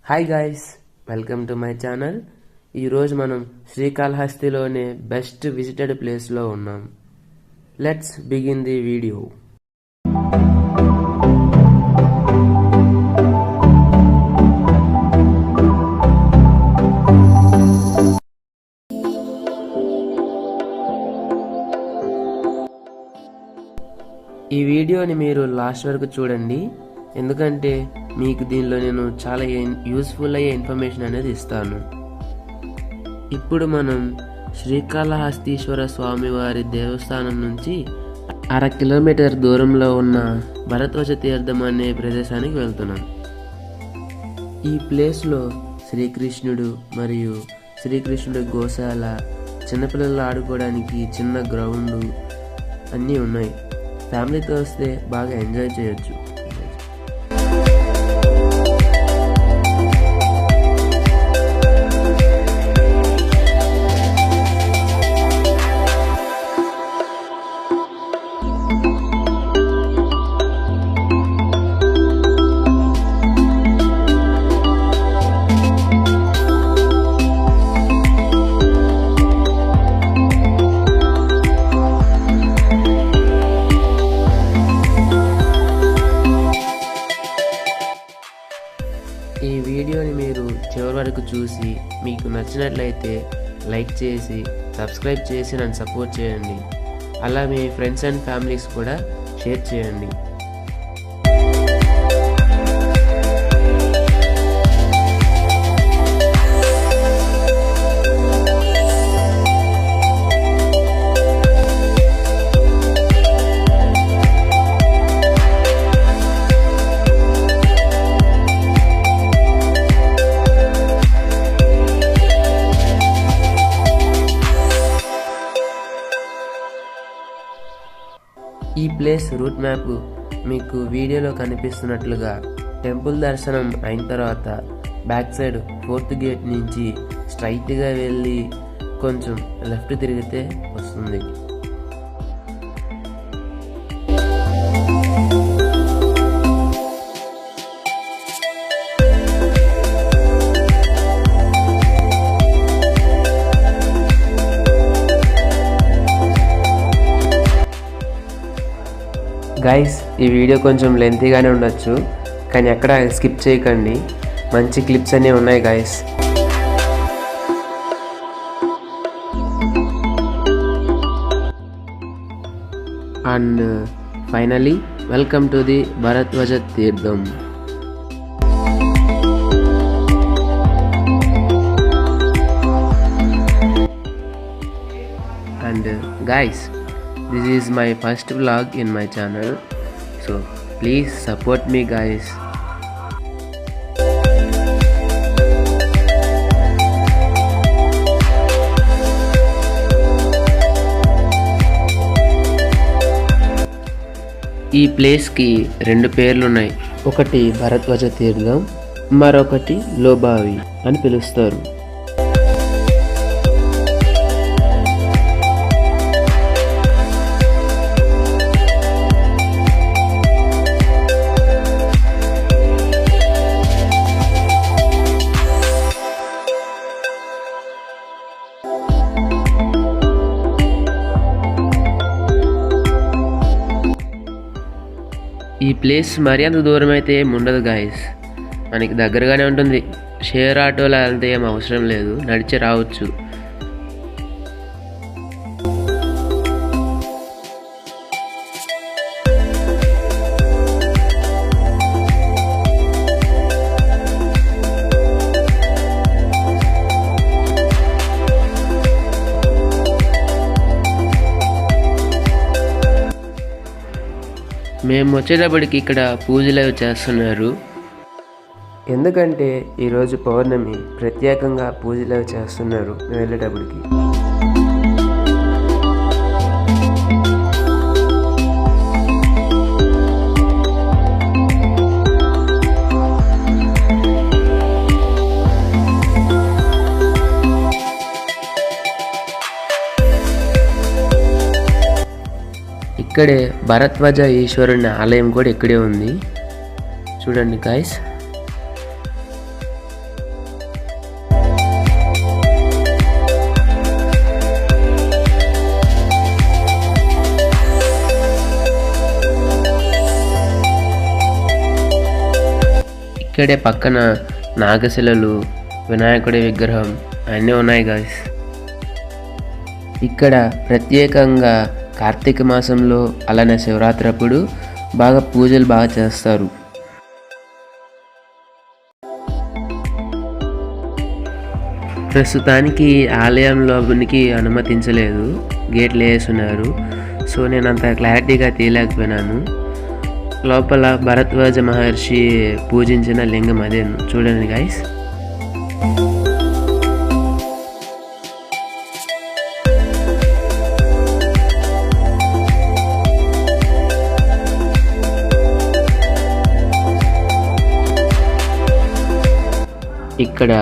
Hi guys, welcome to my channel. ఈరోజు మనం శ్రీకాళహస్తిలోనే best visited ప్లేస్లో ఉన్నాం. Let's begin the video. ఈ వీడియోని మీరు లాస్ట్ వరకు చూడండి, ఎందుకంటే మీకు దీనిలో నేను చాలా యూస్ఫుల్ అయ్యే ఇన్ఫర్మేషన్ అనేది ఇస్తాను. ఇప్పుడు మనం శ్రీకాళహస్తీశ్వర స్వామివారి దేవస్థానం నుంచి 1/2 కిలోమీటర్ దూరంలో ఉన్న భరద్వాజ తీర్థం అనే ప్రదేశానికి వెళ్తున్నాం. ఈ ప్లేస్లో శ్రీకృష్ణుడు మరియు శ్రీకృష్ణుడి గోశాల, చిన్నపిల్లలు ఆడుకోవడానికి చిన్న గ్రౌండ్ అన్నీ ఉన్నాయి. ఫ్యామిలీతో వస్తే బాగా ఎంజాయ్ చేయొచ్చు. ఈ వీడియోని మీరు చివరి వరకు చూసి మీకు నచ్చినట్లయితే లైక్ చేసి సబ్స్క్రైబ్ చేసి నన్ను సపోర్ట్ చేయండి. అలా మీ ఫ్రెండ్స్ అండ్ ఫ్యామిలీస్ కూడా షేర్ చేయండి. ఈ ప్లేస్ రూట్ మ్యాప్ మీకు వీడియోలో కనిపిస్తున్నట్లుగా టెంపుల్ దర్శనం అయిన తర్వాత బ్యాక్ సైడ్ 4th గేట్ నుంచి స్ట్రైట్గా వెళ్ళి కొంచెం లెఫ్ట్ తిరిగితే వస్తుంది. గైస్, ఈ వీడియో కొంచెం లెంతీగానే ఉండొచ్చు, కానీ ఎక్కడ స్కిప్ చేయకండి. మంచి క్లిప్స్ అన్నీ ఉన్నాయి guys. And finally welcome to the Bharadwaja Theertham. And guys, this is my first vlog in my channel, so please support me guys. ఈ ప్లేస్కి 2 పేర్లున్నాయి. ఒకటి భరద్వాజ తీర్థం, మరొకటి లోబావి అని పిలుస్తారు. ఈ ప్లేస్ మరీ అంత దూరం అయితే ఏం ఉండదు గాయస్, మనకి దగ్గరగానే ఉంటుంది. షేర్ ఆటోలో వెళ్తే ఏం అవసరం లేదు, నడిచి రావచ్చు. మేము వచ్చేటప్పటికి ఇక్కడ పూజలు అవి చేస్తున్నారు, ఎందుకంటే ఈరోజు పౌర్ణమి, ప్రత్యేకంగా పూజలు అవి చేస్తున్నారు మేము వెళ్ళేటప్పటికి. ఇక్కడే భరద్వాజ ఈశ్వరుని ఆలయం కూడా ఇక్కడే ఉంది, చూడండి గాయస్. ఇక్కడే పక్కన నాగశిలలు, వినాయకుడి విగ్రహం అన్నీ ఉన్నాయి గాయ్స్. ఇక్కడ ప్రత్యేకంగా కార్తీక మాసంలో అలానే శివరాత్రి అప్పుడు పూజలు బాగా చేస్తారు. ప్రస్తుతానికి ఆలయంలోనికి అనుమతించలేదు, గేట్లు వేస్తున్నారు. సో నేను అంత క్లారిటీగా తీయలేకపోయినాను. లోపల భరద్వాజ మహర్షి పూజించిన లింగం అదే, చూడండి గైస్. ఇక్కడ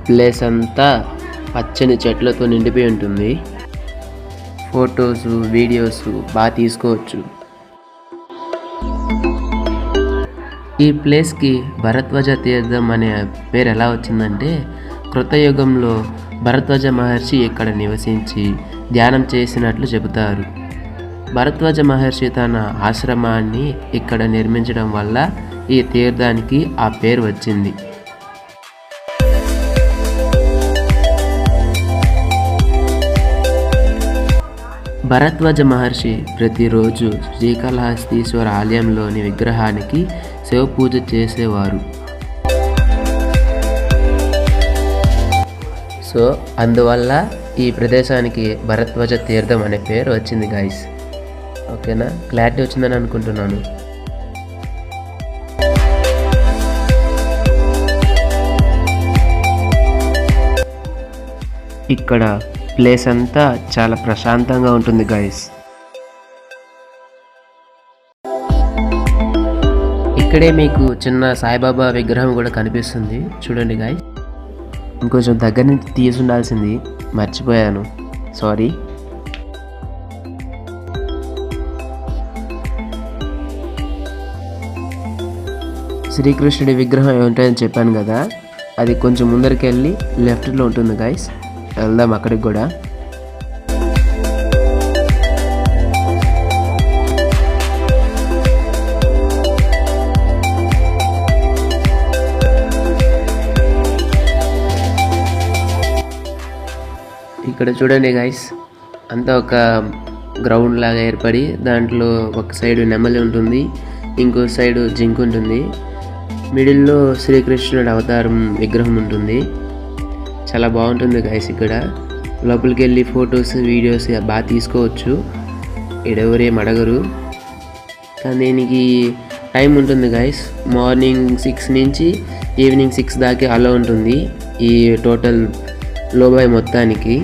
ప్లేస్ అంతా పచ్చని చెట్లతో నిండిపోయి ఉంటుంది. ఫొటోస్, వీడియోస్ బాగా తీసుకోవచ్చు. ఈ ప్లేస్కి భరద్వాజ తీర్థం అనే పేరు ఎలా వచ్చిందంటే, కృతయుగంలో భరద్వాజ మహర్షి ఇక్కడ నివసించి ధ్యానం చేసినట్లు చెబుతారు. భరద్వాజ మహర్షి తన ఆశ్రమాన్ని ఇక్కడ నిర్మించడం వల్ల ఈ తీర్థానికి ఆ పేరు వచ్చింది. భరద్వాజ మహర్షి ప్రతిరోజు శ్రీకాళహస్తీశ్వర ఆలయంలోని విగ్రహానికి శివ పూజ చేసేవారు. సో అందువల్ల ఈ ప్రదేశానికి భరద్వాజ తీర్థం అనే పేరు వచ్చింది గాయస్. ఓకేనా, క్లారిటీ వచ్చిందని అనుకుంటున్నాను. ఇక్కడ ప్లేస్ అంతా చాలా ప్రశాంతంగా ఉంటుంది గైస్. ఇక్కడే మీకు చిన్న సాయిబాబా విగ్రహం కూడా కనిపిస్తుంది, చూడండి గైస్. ఇంకొంచెం దగ్గర నుంచి తీసి ఉండాల్సింది, మర్చిపోయాను, సారీ. శ్రీకృష్ణుడి విగ్రహం ఏముంటాయని చెప్పాను కదా, అది కొంచెం ముందరికి వెళ్ళి లెఫ్ట్లో ఉంటుంది గైస్. వెళ్దాం అక్కడికి కూడా. ఇక్కడ చూడండి గైస్, అంతా ఒక గ్రౌండ్ లాగా ఏర్పడి దాంట్లో ఒక సైడు నెమలి ఉంటుంది, ఇంకో సైడు జింక్ ఉంటుంది, మిడిల్లో శ్రీకృష్ణుడి అవతారం విగ్రహం ఉంటుంది. చాలా బాగుంటుంది గైస్. ఇక్కడ లోపలికి వెళ్ళి ఫొటోస్, వీడియోస్ బాగా తీసుకోవచ్చు, ఎవరేం అడగరు. కానీ దీనికి టైం ఉంటుంది గైస్. మార్నింగ్ 6 నుంచి ఈవినింగ్ 6 దాకా అలా ఉంటుంది ఈ టోటల్ లోబాయ్ మొత్తానికి.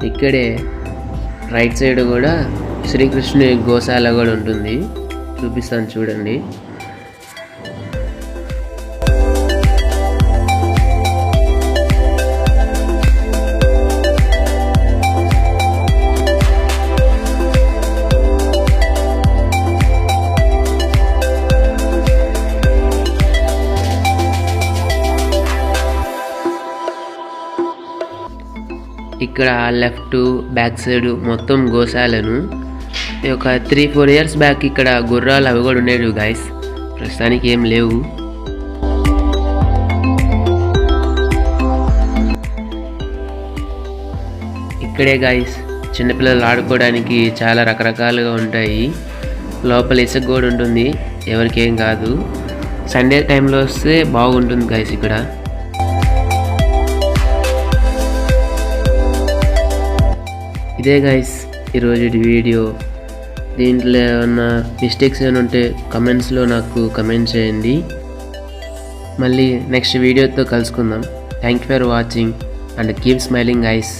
ఇక్కడే రైట్ సైడ్ కూడా శ్రీకృష్ణుని గోశాల కూడా ఉంటుంది, చూపిస్తాను చూడండి. ఇక్కడ లెఫ్ట్ బ్యాక్ సైడ్ మొత్తం గోశాలను. ఒక 3-4 ఇయర్స్ బ్యాక్ ఇక్కడ గుర్రాలు అవి కూడా ఉండేవి గైస్, ప్రస్తుతానికి ఏం లేవు. ఇక్కడే గైస్ చిన్నపిల్లలు ఆడుకోవడానికి చాలా రకరకాలుగా ఉంటాయి. లోపల ఇసుక కూడా ఉంటుంది, ఎవరికేం కాదు. సండే టైంలో వస్తే బాగుంటుంది గైస్ ఇక్కడ. ఇదే గైస్ ఈరోజు వీడియో. దీంట్లో ఏమన్నా మిస్టేక్స్ ఏమైనా ఉంటే కమెంట్స్లో నాకు కమెంట్ చేయండి. మళ్ళీ నెక్స్ట్ వీడియోతో కలుసుకుందాం. Thank you for watching and keep smiling ice.